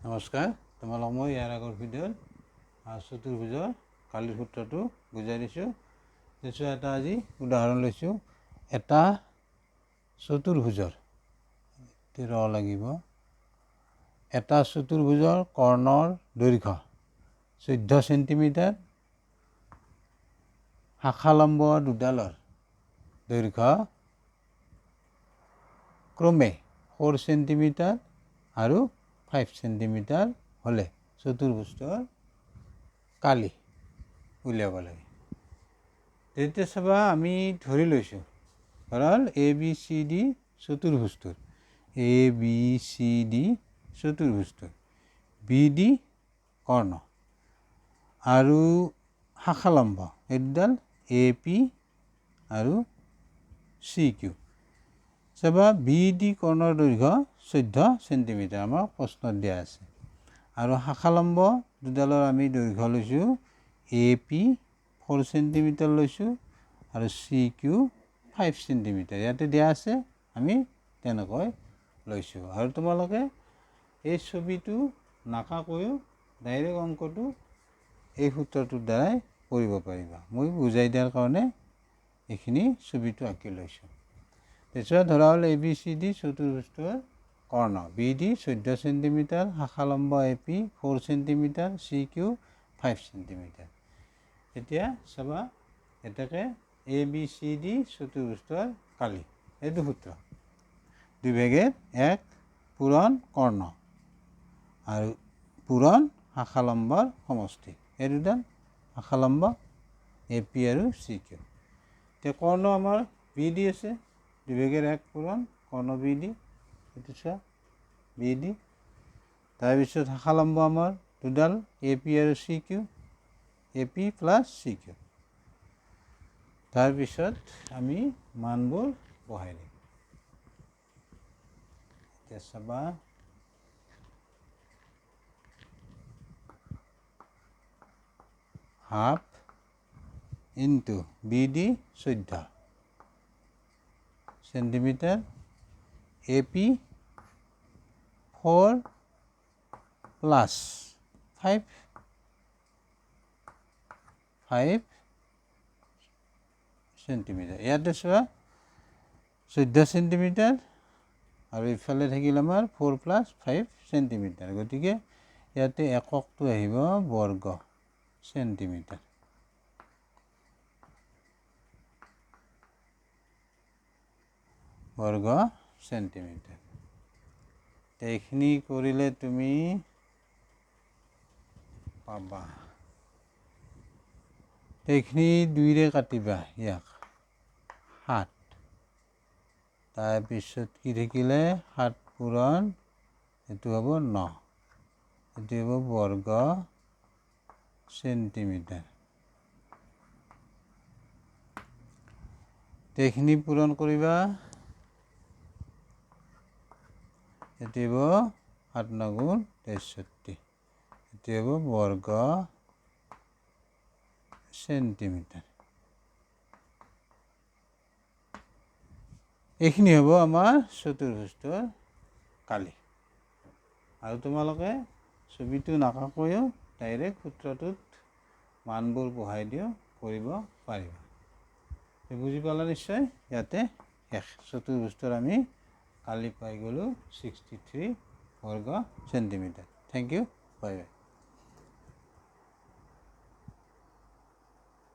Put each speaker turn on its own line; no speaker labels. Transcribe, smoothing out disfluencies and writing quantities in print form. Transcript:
নমস্কাৰ, তোমালোক মই ইয়াৰ আগৰ ভিডিঅ'ত চতুৰ্ভুজৰ কালিৰ সূত্ৰটো বুজাই দিছোঁ। নিশ্চয় এটা আজি উদাহৰণ লৈছোঁ। এটা চতুৰ্ভুজৰ লাগিব এটা চতুৰ্ভুজৰ কৰ্ণৰ দৈৰ্ঘ্য 14 চেণ্টিমিটাৰ, শাখালম্ব দুডালৰ দৈৰ্ঘ্য ক্ৰমে 4 চেণ্টিমিটাৰ আৰু 5 চেণ্টিমিটাৰ হ'লে চতুৰ্ভুজৰ কালি উলিয়াব লাগে। তেতিয়া চাবা আমি ধৰি লৈছোঁ কাৰণ ABCD চতুৰ্ভুজটোৰ ABCD চতুৰ্ভুজটোৰ BD কৰ্ণ আৰু শাখালম্ব এই দুডাল AP আৰু CQ। চাবা BD কৰ্ণৰ দৈৰ্ঘ্য 14 চেণ্টিমিটাৰ আমাক প্ৰশ্নত দিয়া আছে আৰু শাখালম্ব দুডালৰ আমি দৈৰ্ঘ্য লৈছোঁ AP 4 চেণ্টিমিটাৰ লৈছোঁ আৰু CQ 5 চেণ্টিমিটাৰ ইয়াতে দিয়া আছে, আমি তেনেকৈ লৈছোঁ। আৰু তোমালোকে এই ছবিটো নাকাকৈও ডাইৰেক্ট অংকটো এই সূত্ৰটোৰ দ্বাৰাই কৰিব পাৰিবা। মই বুজাই দিয়াৰ কাৰণে এইখিনি ছবিটো আঁকি লৈছোঁ। তাৰপিছত ধৰা হ'ল ABCD চতুৰ্ভুজটোৰ কৰ্ণ BD 14 চেণ্টিমিটাৰ, শাখালম্ব AP 4 চেণ্টিমিটাৰ, CQ 5 চেণ্টিমিটাৰ। এতিয়া চাবা এটাকে ABCD চতুৰ্ভুজটোৰ কালি এইটো সূত্ৰ 2/1 পূৰণ কৰ্ণ আৰু পূৰণ শাখালম্বৰ সমষ্টি এই দুটা শাখালম্ব AP আৰু CQ। এতিয়া কৰ্ণ আমাৰ BD আছে 2/1 পূৰণ কৰ্ণ BD এইটো চোৱা BD। তাৰপিছত শাখালম্ব আমাৰ দুডাল AP আৰু CQ AP প্লাছ CQ। তাৰপিছত আমি মানবোৰ বহাই দিম। এতিয়া চাবা half into BD 14 centimetre, AP 4 plus 5 centimetre. ইয়াতে চোৱা 14 চেণ্টিমিটাৰ আৰু ইফালে থাকিল আমাৰ 4 প্লাছ 5 চেণ্টিমিটাৰ। গতিকে ইয়াতে এককটো আহিব বৰ্গ চেণ্টিমিটাৰ। বৰ্গ চেণ্টিমিটাৰ। এইখিনি কৰিলে তুমি পাবা এইখিনি 2ৰে কাটিবা ইয়াক 7। তাৰপিছত কি থাকিলে 7 পূৰণ এইটো হ'ব 9, এইটো হ'ব বৰ্গ চেণ্টিমিটাৰ। এইখিনি পূৰণ কৰিবা এইটো হ'ব 7 × 9 = 63, এইটো হ'ব বৰ্গ চেণ্টিমিটাৰ। এইখিনি হ'ব আমাৰ চতুৰ্ভুজটোৰ কালি। আৰু তোমালোকে ছবিটো নাকাকৈও ডাইৰেক্ট সূত্ৰটোত মানবোৰ বহাই দিও কৰিব পাৰিবা। বুজি পালা নিশ্চয়। ইয়াতে শেষ। চতুৰ্ভুজটোৰ আমি কালি পাই গ'লোঁ 63 বৰ্গ centimetre. Thank you, bye by.